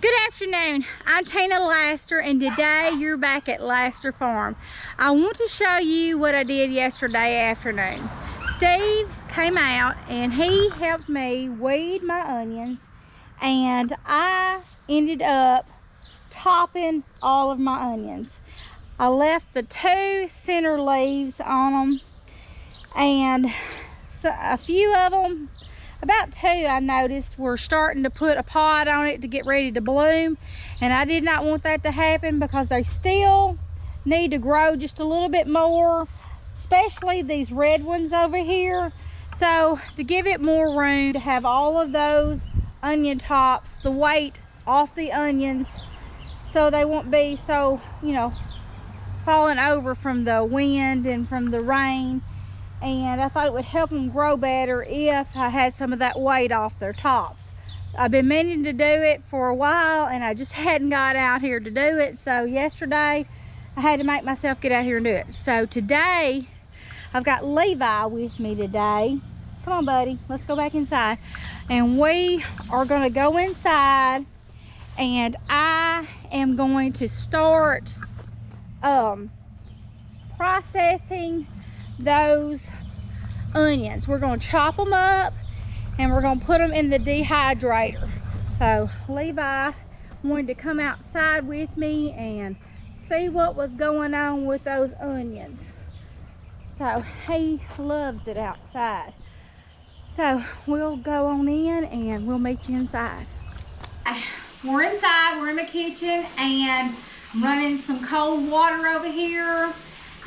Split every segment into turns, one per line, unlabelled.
Good afternoon, I'm Tina Laster, and today you're back at Laster Farm. I want to show you what I did yesterday afternoon. Steve came out and he helped me weed my onions, and I ended up topping all of my onions. I left the two center leaves on them, and so a few of them, about two, I noticed were starting to put a pod on it to get ready to bloom, and I did not want that to happen because they still need to grow just a little bit more, especially these red ones over here. So to give it more room to have all of those onion tops, the weight off the onions, so they won't be so, falling over from the wind and from the rain. And I thought it would help them grow better if I had some of that weight off their tops. I've been meaning to do it for a while, and I just hadn't got out here to do it. So yesterday I had to make myself get out here and do it. So today I've got Levi with me today. Come on, buddy, let's go back inside. And we are going to go inside, and I am going to start processing those onions. We're going to chop them up and we're going to put them in the dehydrator. So Levi wanted to come outside with me and see what was going on with those onions. So he loves it outside. So we'll go on in and we'll meet you inside. We're inside, we're in my kitchen, and I'm running some cold water over here,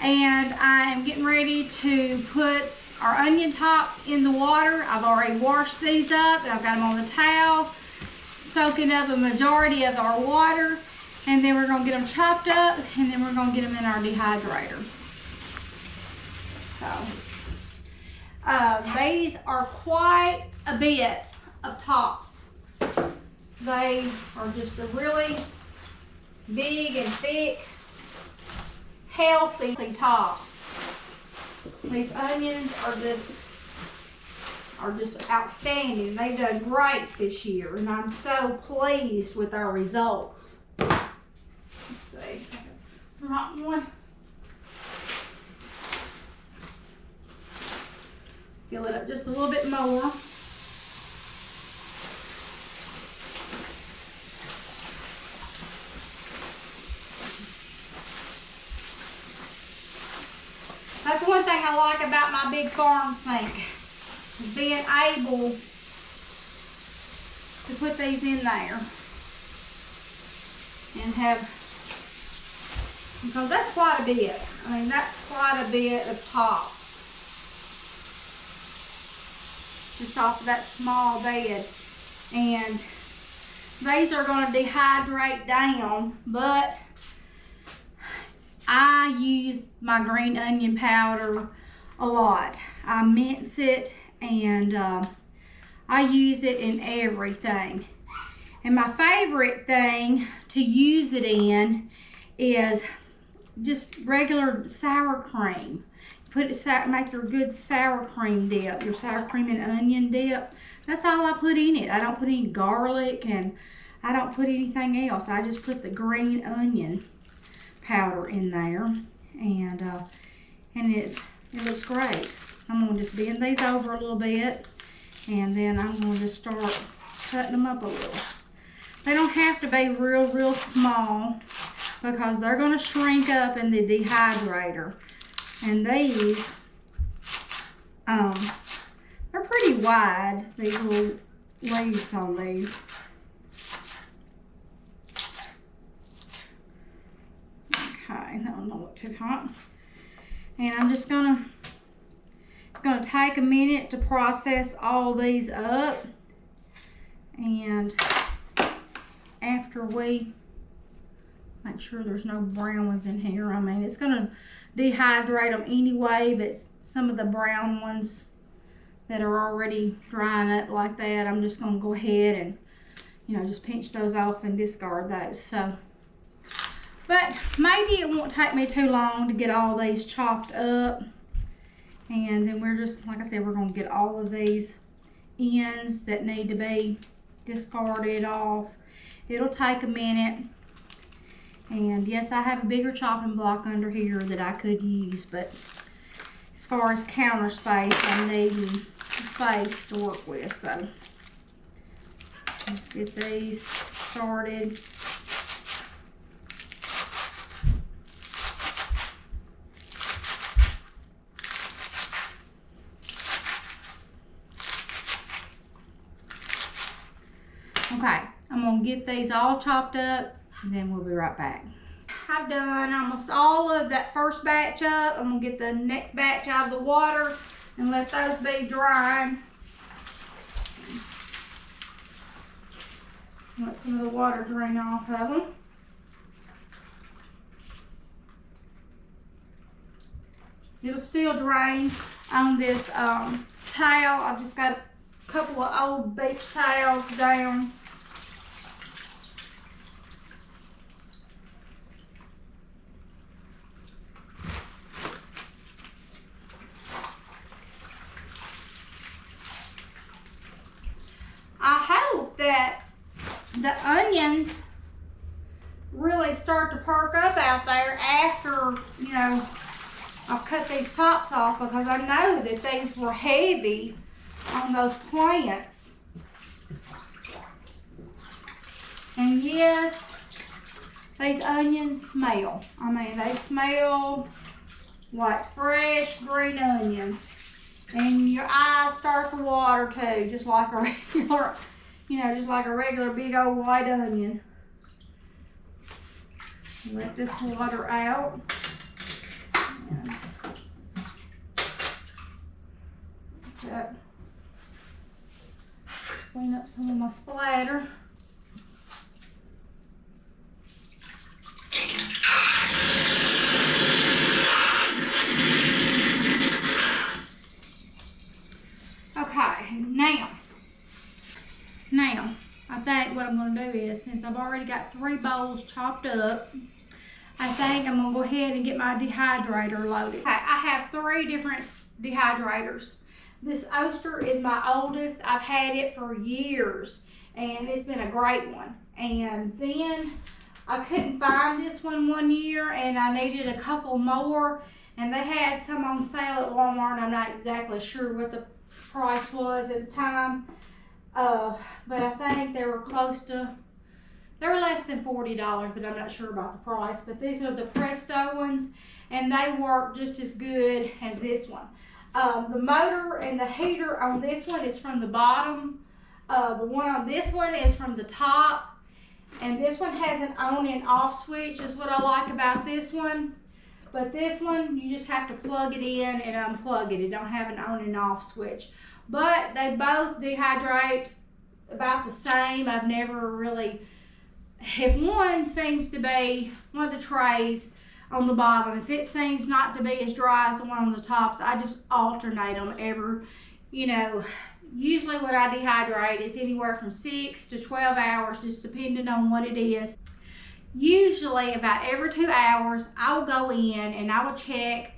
and I am getting ready to put our onion tops in the water. I've already washed these up, and I've got them on the towel, soaking up a majority of our water, and then we're going to get them chopped up, and then we're going to get them in our dehydrator. So these are quite a bit of tops. They are just a really big and thick, healthy tops. These onions are just outstanding. They've done great this year, and I'm so pleased with our results. Let's see, drop one. Fill it up just a little bit more. That's one thing I like about my big farm sink, is being able to put these in there and have, because that's quite a bit. I mean, that's quite a bit of tops just off of that small bed. And these are going to dehydrate down, but I use my green onion powder a lot. I mince it, and I use it in everything. And my favorite thing to use it in is just regular sour cream. Put it, make your good sour cream dip, your sour cream and onion dip. That's all I put in it. I don't put any garlic, and I don't put anything else. I just put the green onion powder in there, and it looks great. I'm gonna just bend these over a little bit, and then I'm gonna just start cutting them up a little. They don't have to be real small, because they're gonna shrink up in the dehydrator. And these, they're pretty wide, these little leaves on these. Okay, that one don't look too hot. And I'm just gonna, it's gonna take a minute to process all these up. And after we make sure there's no brown ones in here, I mean, it's gonna dehydrate them anyway, but some of the brown ones that are already drying up like that, I'm just gonna go ahead and, just pinch those off and discard those. So, but maybe it won't take me too long to get all these chopped up. And then we're just, like I said, we're gonna get all of these ends that need to be discarded off. It'll take a minute. And yes, I have a bigger chopping block under here that I could use, but as far as counter space, I'm needing space to work with. So let's get these started. Okay, I'm gonna get these all chopped up and then we'll be right back. I've done almost all of that first batch up. I'm gonna get the next batch out of the water and let those be drying. Let some of the water drain off of them. It'll still drain on this towel. I've just got a couple of old beach towels down. I hope that the onions really start to perk up out there after, you know, I've cut these tops off, because I know that these were heavy on those plants. And yes, these onions smell. I mean, they smell like fresh green onions. And your eyes start to water too, just like a regular, you know, just like a regular big old white onion. Let this water out. And clean up some of my splatter. Okay, now I think what I'm going to do is, since I've already got 3 bowls chopped up, I think I'm going to go ahead and get my dehydrator loaded. Okay, I have 3 different dehydrators. This Oster is my oldest. I've had it for years and it's been a great one. And then I couldn't find this one year and I needed a couple more, and they had some on sale at Walmart, and I'm not exactly sure what the price was at the time, but I think they were they were less than $40, but I'm not sure about the price. But these are the Presto ones, and they work just as good as this one. The motor and the heater on this one is from the bottom. The one on this one is from the top. And this one has an on and off switch, is what I like about this one. But this one, you just have to plug it in and unplug it. It don't have an on and off switch. But they both dehydrate about the same. I've never really, if one seems to be, one of the trays on the bottom, if it seems not to be as dry as the one on the tops, I just alternate them every, you know, usually what I dehydrate is anywhere from 6 to 12 hours, just depending on what it is. Usually about every 2 hours, I will go in and I will check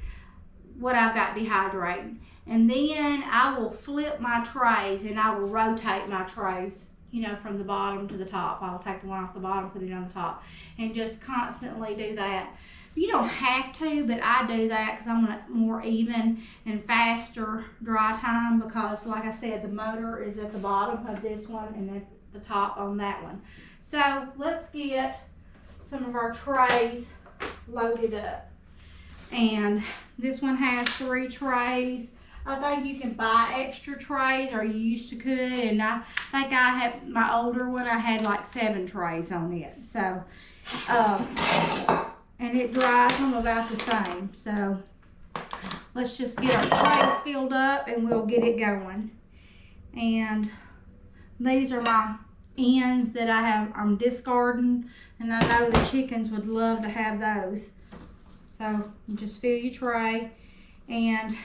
what I've got dehydrating. And then I will flip my trays and I will rotate my trays, you know, from the bottom to the top. I'll take the one off the bottom, put it on the top, and just constantly do that. You don't have to, but I do that because I want a more even and faster dry time, because like I said, the motor is at the bottom of this one and at the top on that one. So let's get some of our trays loaded up. And this one has 3 trays. I think you can buy extra trays, or you used to could, and I think I had my older one, I had like 7 trays on it. So and it dries them about the same. So let's just get our trays filled up and we'll get it going. And these are my ends that I'm discarding, and I know the chickens would love to have those. So just fill your tray, and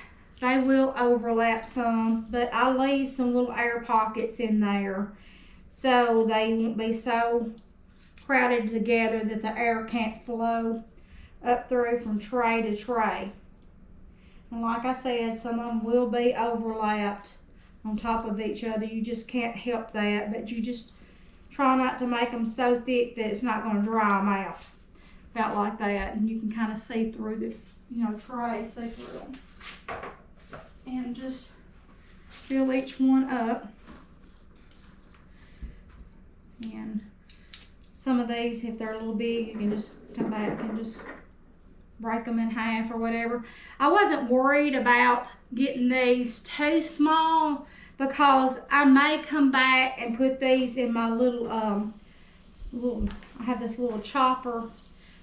they will overlap some, but I leave some little air pockets in there so they won't be so crowded together that the air can't flow up through from tray to tray. And like I said, some of them will be overlapped on top of each other. You just can't help that, but you just Try not to make them so thick that it's not going to dry them out. About like that. And you can kind of see through the, tray, see through them. And just fill each one up. And some of these, if they're a little big, you can just come back and just break them in half or whatever. I wasn't worried about getting these too small because I may come back and put these in my little, I have this little chopper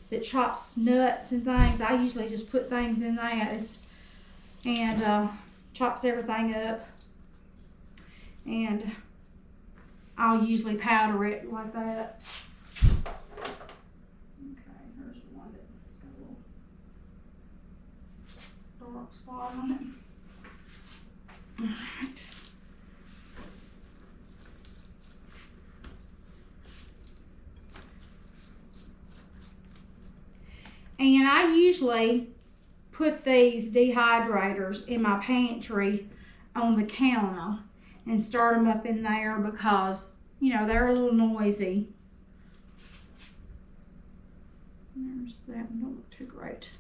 that chops nuts and things. I usually just put things in that and chops everything up. And I'll usually powder it like that. Okay, here's one that got a little dark spot on it. Alright. And I usually put these dehydrators in my pantry on the counter and start them up in there because, they're a little noisy. There's that one, don't look too great.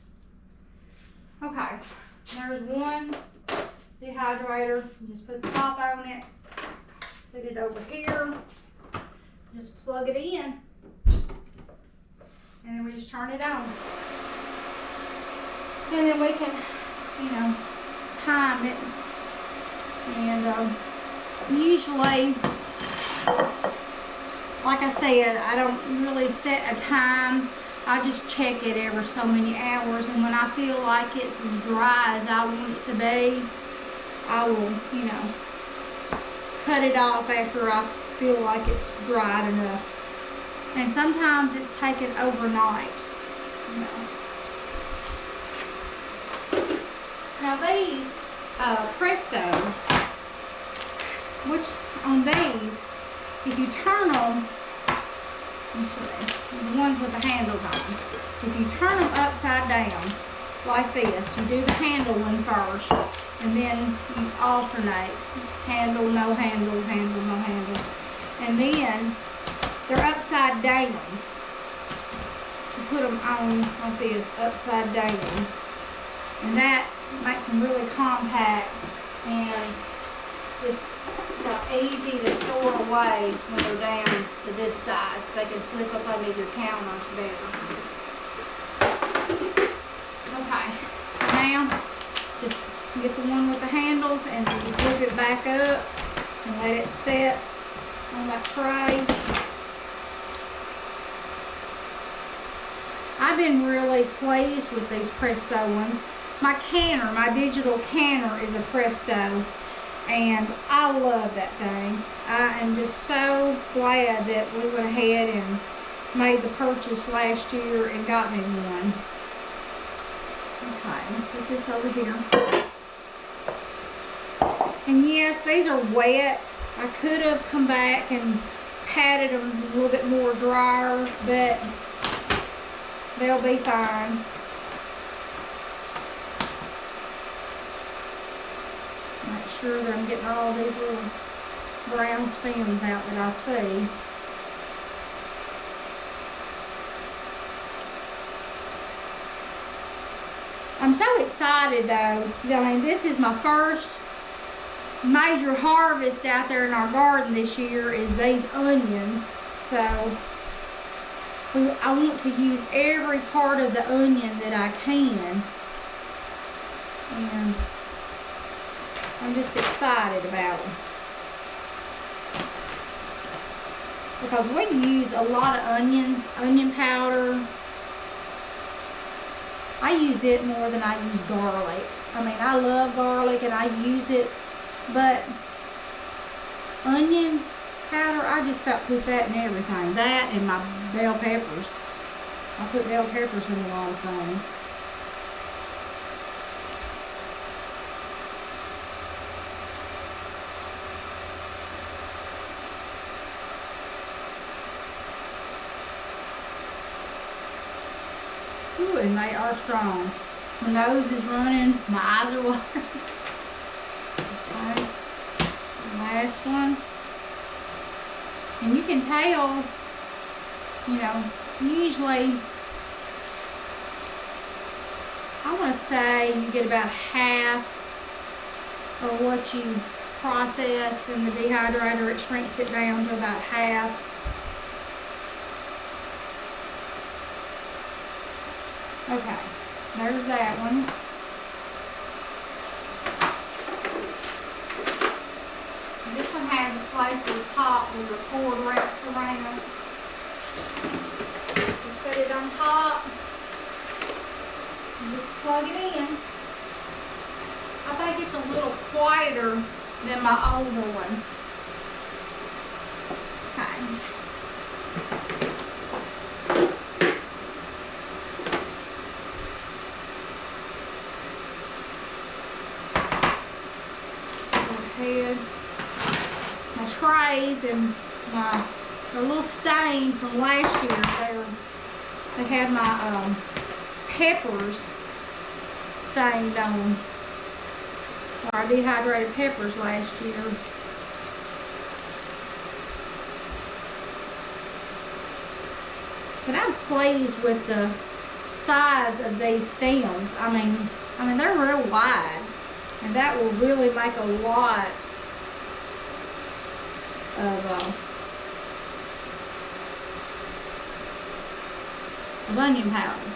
Okay, there's one dehydrator. You just put the top on it, set it over here, just plug it in, and then we just turn it on. And then we can, time it. And usually, like I said, I don't really set a time. I just check it every so many hours, and when I feel like it's as dry as I want it to be, I will, cut it off after I feel like it's dried enough. And sometimes it's taken overnight, Now these Presto, which on these, if you turn them, let me show you, the ones with the handles on them, if you turn them upside down like this, you do the handle one first, and then you alternate, handle, no handle, handle, no handle, and then they're upside down. You put them on like this, upside down, and that makes them really compact and just easy to store away when they're down to this size. They can slip up under your counters better. Okay, so now just get the one with the handles and you flip it back up and let it set on that tray. I've been really pleased with these Presto ones. My canner, my digital canner is a Presto, and I love that thing. I am just so glad that we went ahead and made the purchase last year and got me one. Okay, let's set this over here. And yes, these are wet. I could have come back and patted them a little bit more drier, but they'll be fine. Make sure that I'm getting all these little brown stems out that I see. I'm so excited though. I mean, this is my first major harvest out there in our garden this year is these onions. So I want to use every part of the onion that I can. And I'm just excited about them. Because we use a lot of onions, onion powder. I use it more than I use garlic. I mean, I love garlic and I use it, but onion powder, I just about put that in everything. That and my bell peppers. I put bell peppers in a lot of things. Ooh, and they are strong. My nose is running, my eyes are watering. Okay, last one. And you can tell, you know, usually, I want to say you get about half of what you process in the dehydrator. It shrinks it down to about half. Okay, there's that one. And this one has a place at the top where the cord wraps around. Just set it on top and just plug it in. I think it's a little quieter than my older one. Okay. Head. My trays and the little stain from last year. They had my peppers stained on. I dehydrated peppers last year. But I'm pleased with the size of these stems. I mean they're real wide. And that will really make a lot of onion powder.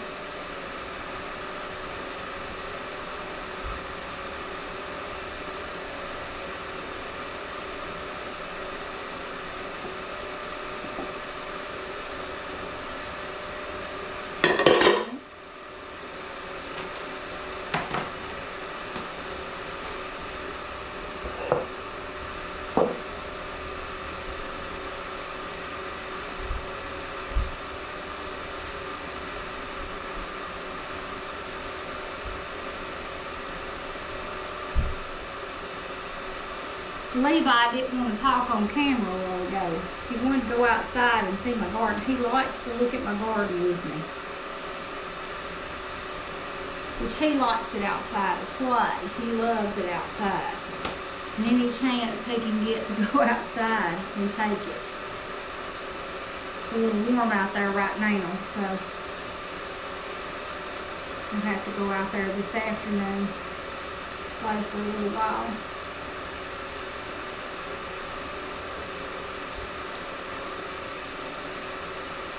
Levi didn't want to talk on camera a while ago. He wanted to go outside and see my garden. He likes to look at my garden with me. Which he likes it outside to play. He loves it outside. And any chance he can get to go outside, he'll take it. It's a little warm out there right now, so I'll have to go out there this afternoon, play for a little while.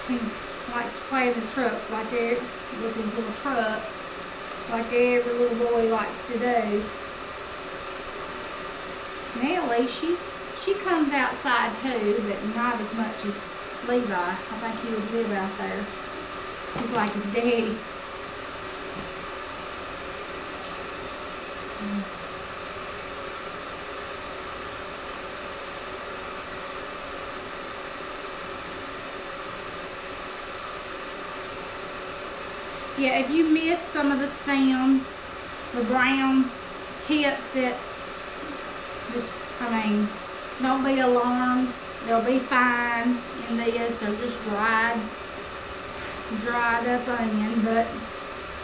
He likes to play in the trucks with his little trucks, like every little boy likes to do. Nellie, she comes outside too, but not as much as Levi. I think he would live out there. He's like his daddy. Yeah, if you miss some of the stems, the brown tips, that just, don't be alarmed. They'll be fine in this. They're just dried up onion, but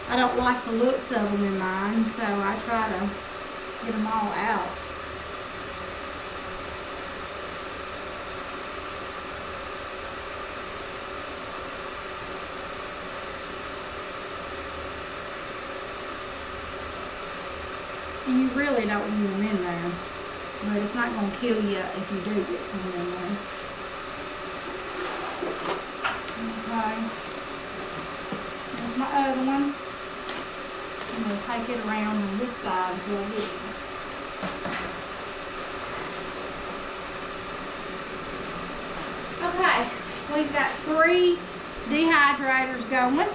I don't like the looks of them in mine, so I try to get them all out. And you really don't want them in there, but it's not going to kill you if you do get some in there. Okay, there's my other one. I'm going to take it around on this side for a bit. Okay, we've got 3 dehydrators going,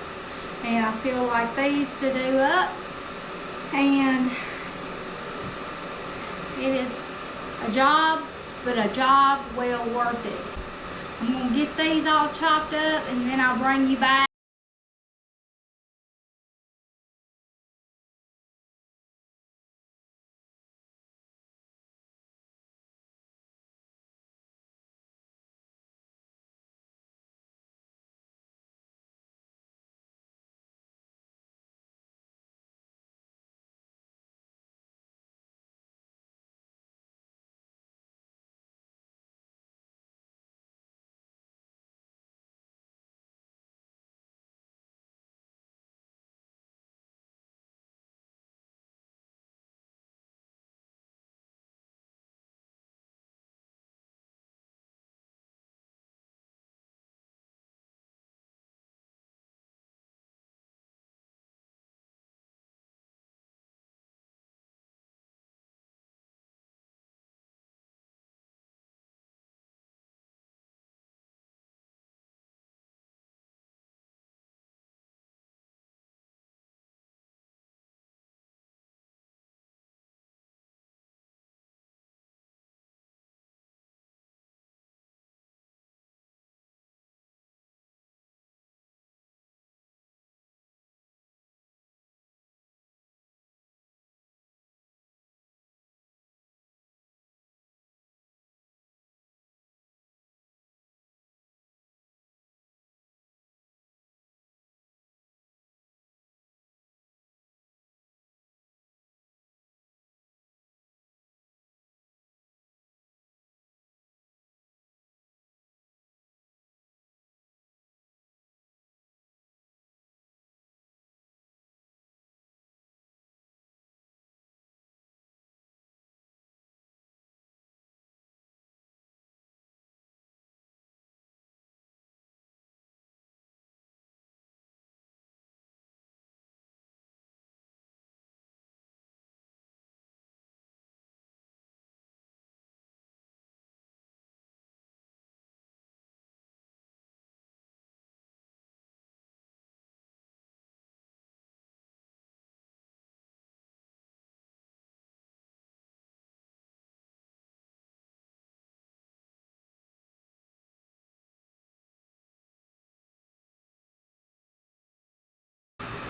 and I still like these to do up, and it is a job, but a job well worth it. I'm going to get these all chopped up, and then I'll bring you back.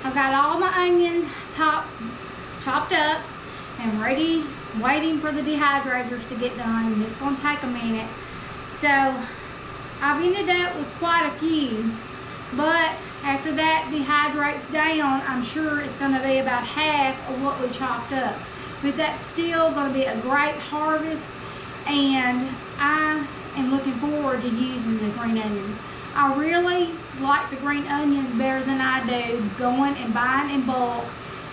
I've got all my onion tops chopped up and ready, waiting for the dehydrators to get done, and it's gonna take a minute. So I've ended up with quite a few, but after that dehydrates down, I'm sure it's gonna be about half of what we chopped up. But that's still gonna be a great harvest, and I am looking forward to using the green onions. I really like the green onions better than I do going and buying in bulk.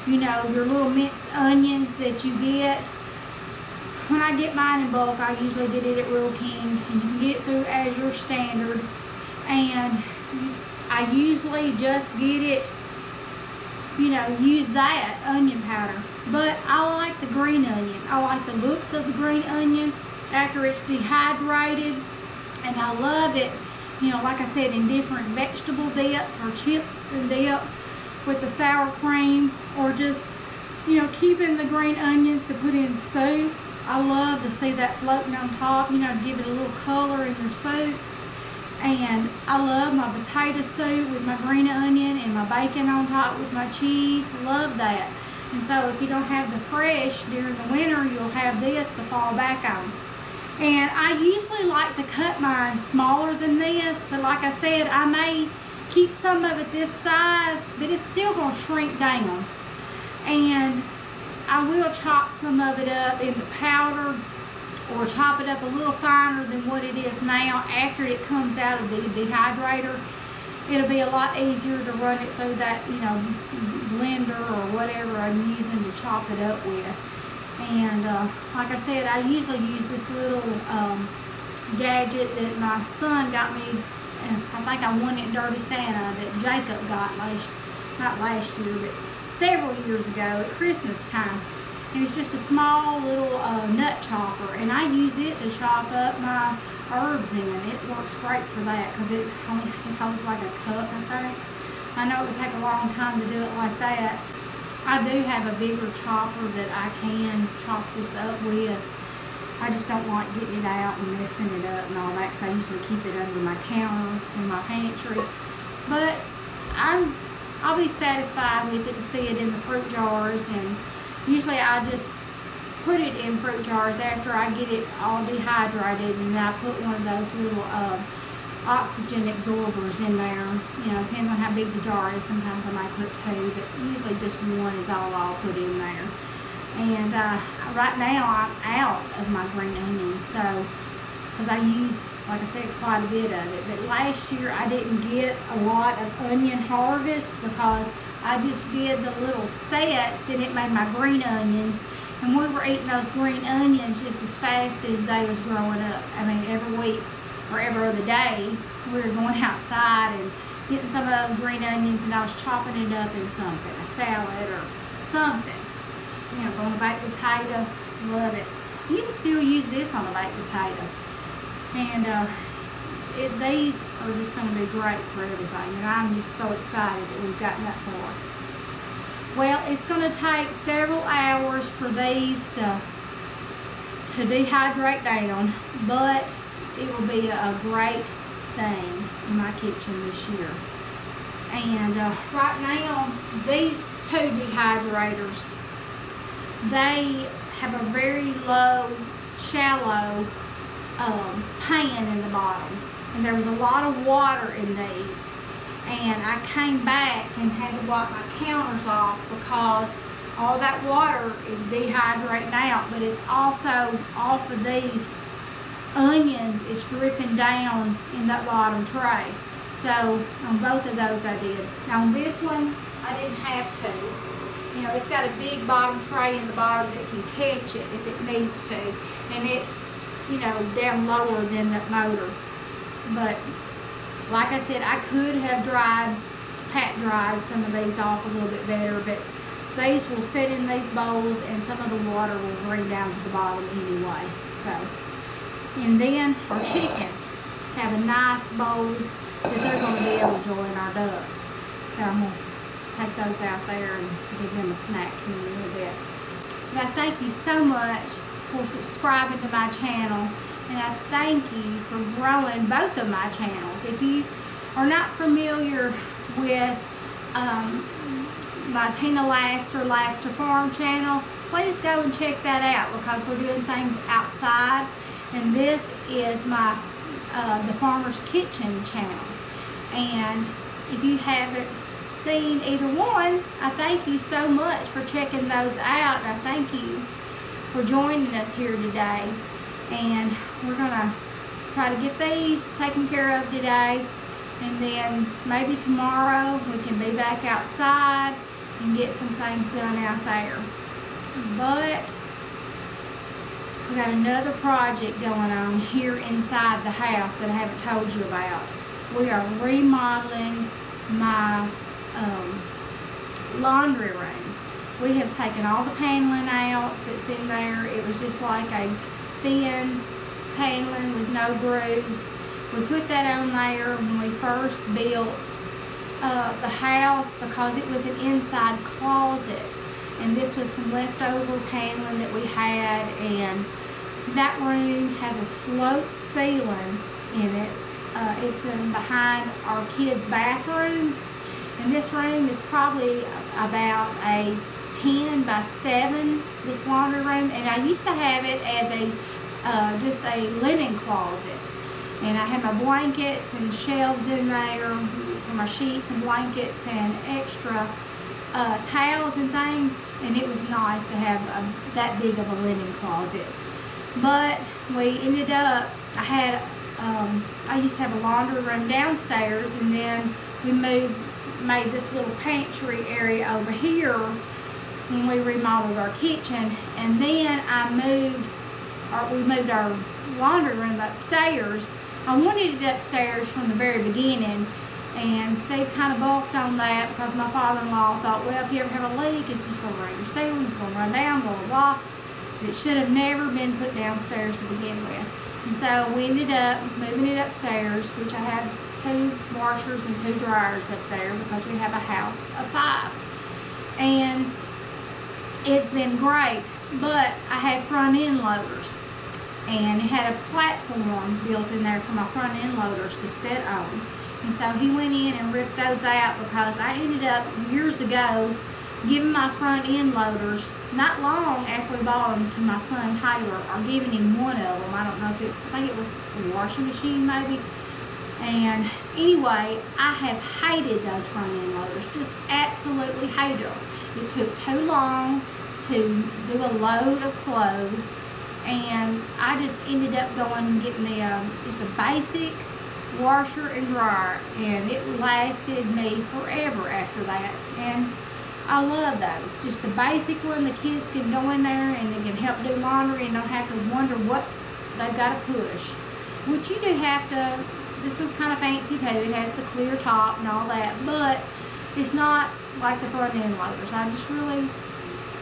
You know, your little minced onions that you get. When I get mine in bulk, I usually get it at Real King, and you can get it through as your standard. And I usually just get it, you know, use that onion powder. But I like the green onion. I like the looks of the green onion after it's dehydrated, and I love it, you know, like I said, in different vegetable dips or chips and dip with the sour cream, or just, you know, keeping the green onions to put in soup. I love to see that floating on top, you know, to give it a little color in your soups. And I love my potato soup with my green onion and my bacon on top with my cheese. Love that. And so if you don't have the fresh during the winter, you'll have this to fall back on. And I usually like to cut mine smaller than this, but like I said, I may keep some of it this size, but it's still going to shrink down. And I will chop some of it up into powder, or chop it up a little finer than what it is now after it comes out of the dehydrator. It'll be a lot easier to run it through that, you know, blender or whatever I'm using to chop it up with. And like I said, I usually use this little gadget that my son got me. I think I won it in Dirty Santa that Jacob got not last year, but several years ago at Christmas time. And it's just a small little nut chopper, and I use it to chop up my herbs in. It works great for that because it holds like a cup, I think. I know it would take a long time to do it like that. I do have a bigger chopper that I can chop this up with. I just don't like getting it out and messing it up and all that, because I usually keep it under my counter in my pantry. But I'll be satisfied with it to see it in the fruit jars, and usually I just put it in fruit jars after I get it all dehydrated, and I put one of those little oxygen absorbers in there. You know, depends on how big the jar is. Sometimes I might put two, but usually just one is all I'll put in there. And right now I'm out of my green onions, so because I use, like I said, quite a bit of it. But last year I didn't get a lot of onion harvest because I just did the little sets, and it made my green onions, and we were eating those green onions just as fast as they was growing up. I mean, every week or every other day we were going outside and getting some of those green onions, and I was chopping it up in something, a salad or something. You know, on a baked potato, love it. You can still use this on a baked potato. And these are just going to be great for everything, and I'm just so excited that we've gotten that far. Well, it's going to take several hours for these to dehydrate down, but it will be a great thing in my kitchen this year. And right now, these two dehydrators, they have a very low, shallow pan in the bottom, and there was a lot of water in these, and I came back and had to wipe my counters off because all that water is dehydrating out, but it's also off of these onions, it's dripping down in that bottom tray. So on both of those I did. Now on this one I didn't have to. You know, it's got a big bottom tray in the bottom that can catch it if it needs to, and it's, you know, down lower than that motor. But like I said, I could have pat dried some of these off a little bit better, but these will sit in these bowls and some of the water will drain down to the bottom anyway. So, and then our chickens have a nice bowl that they're going to be able to join our ducks. So I'm going to take those out there and give them a snack here in a little bit. And I thank you so much for subscribing to my channel, and I thank you for growing both of my channels. If you are not familiar with my Tina Laster Farm channel, please go and check that out because we're doing things outside. And this is my the Farmer's Kitchen channel. And if you haven't seen either one, I thank you so much for checking those out. I thank you for joining us here today. And we're gonna try to get these taken care of today, and then maybe tomorrow we can be back outside and get some things done out there. But we got another project going on here inside the house that I haven't told you about. We are remodeling my laundry room. We have taken all the paneling out that's in there. It was just like a thin paneling with no grooves. We put that on there when we first built the house because it was an inside closet, and this was some leftover paneling that we had, and that room has a sloped ceiling in it. It's in behind our kids' bathroom, and this room is probably about a 10 by 7, this laundry room, and I used to have it as a just a linen closet, and I had my blankets and shelves in there for my sheets and blankets and extra towels and things, and it was nice to have that big of a linen closet. But we ended up, I used to have a laundry room downstairs, and then we made this little pantry area over here when we remodeled our kitchen, and then we moved our laundry room upstairs. I wanted it upstairs from the very beginning, and Steve kind of balked on that because my father-in-law thought, well, if you ever have a leak, it's just going to run your ceiling, it's going to run down, blah, blah, blah. It should have never been put downstairs to begin with. And so we ended up moving it upstairs, which I have 2 washers and 2 dryers up there because we have a house of 5. And it's been great, but I had front end loaders, and it had a platform built in there for my front end loaders to sit on. And so he went in and ripped those out because I ended up years ago giving my front end loaders, not long after we bought them, to my son Taylor, or giving him one of them. I don't know if I think it was a washing machine maybe. And anyway, I have hated those front end loaders, just absolutely hated them. It took too long to do a load of clothes, and I just ended up going and getting just a basic washer and dryer, and it lasted me forever after that. And I love those. Just a basic one. The kids can go in there and they can help do laundry and don't have to wonder what they've got to push. Which you do have to. This one's kind of fancy too. It has the clear top and all that, but it's not like the front end loaders. I just really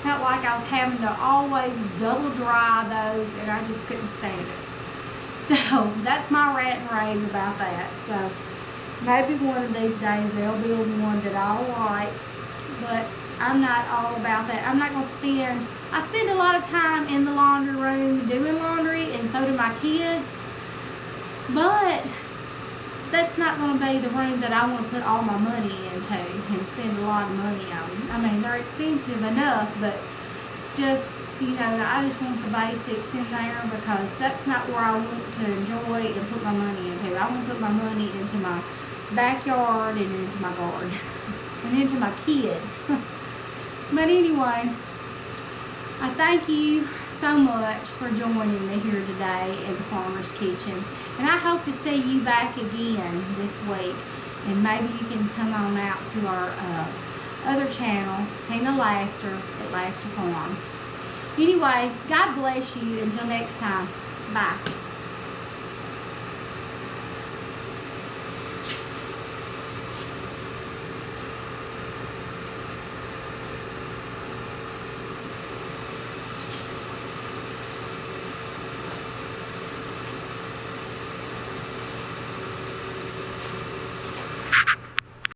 felt like I was having to always double dry those, and I just couldn't stand it. So that's my rant and rave about that. So maybe one of these days they'll build one that I'll like, but I'm not all about that. I'm not going to I spend a lot of time in the laundry room doing laundry, and so do my kids, but that's not going to be the room that I want to put all my money into and spend a lot of money on. I mean, they're expensive enough, but just, you know, I just want the basics in there because that's not where I want to enjoy and put my money into. I want to put my money into my backyard and into my garden and into my kids. But anyway, I thank you so much for joining me here today at the Farmer's Kitchen. And I hope to see you back again this week. And maybe you can come on out to our other channel, Tina Laster at Laster Farm. Anyway, God bless you. Until next time. Bye.